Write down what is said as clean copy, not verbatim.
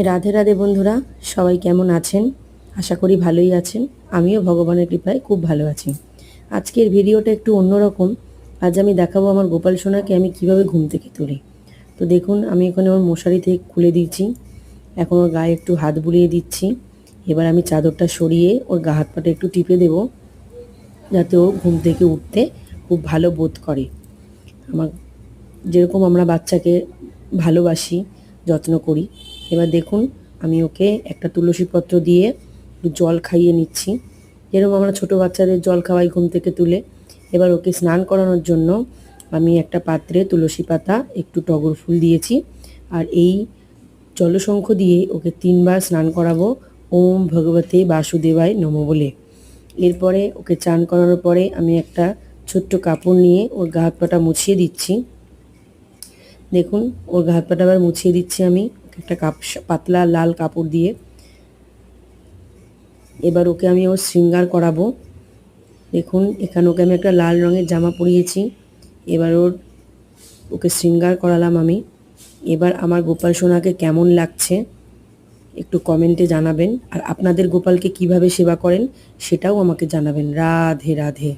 রাধে রাধে বন্ধুরা, সবাই কেমন আছেন? আশা করি ভালোই আছেন। আমিও ভগবানের কৃপায় খুব ভালো আছি। আজকের ভিডিওটা একটু অন্যরকম। আজ আমি দেখাবো আমার গোপাল সোনাকে আমি কিভাবে ঘুম থেকে তুলি। তো দেখুন, আমি এখানে ওর মশারি থেকে খুলে দিয়েছি। এখন ওর গায়ে একটু হাত বুলিয়ে দিচ্ছি। এবার আমি চাদরটা সরিয়ে ওর গা হাত পাটা একটু টিপে দেবো, যাতে ও ঘুম থেকে উঠতে খুব ভালো বোধ করে। আমার যেরকম আমরা বাচ্চাকে ভালোবাসি, যত্ন করি। এবার দেখুন, আমি ওকে একটা তুলসী পত্র দিয়ে একটু জল খাইয়ে নিচ্ছি, যেরকম আমরা ছোটো বাচ্চাদের জল খাওয়াই ঘুম থেকে তুলে। এবার ওকে স্নান করানোর জন্য আমি একটা পাত্রে তুলসী পাতা, একটু টগর ফুল দিয়েছি, আর এই জলশঙ্খ দিয়ে ওকে 3বার স্নান করাবো, ওম ভগবতে বাসুদেবায় নমঃ বলে। এরপরে ওকে চান করানোর পরে আমি একটা ছোট্ট কাপড় নিয়ে ওর গা হাত পাটা মুছিয়ে দিচ্ছি। দেখুন, ওর গা হাত পাটা আবার মুছিয়ে দিচ্ছি আমি একটা পাতলা লাল কাপড় দিয়ে। এবার ওকে আমি ওর শৃঙ্গার করাবো। দেখুন, এখানে ওকে আমি একটা লাল রঙের জামা পরিয়েছি। এবার ওকে শৃঙ্গার করালাম আমি। এবার আমার গোপাল সোনাকে কেমন লাগছে একটু কমেন্টে জানাবেন, আর আপনাদের গোপালকে কিভাবে সেবা করেন সেটাও আমাকে জানাবেন। রাধে রাধে।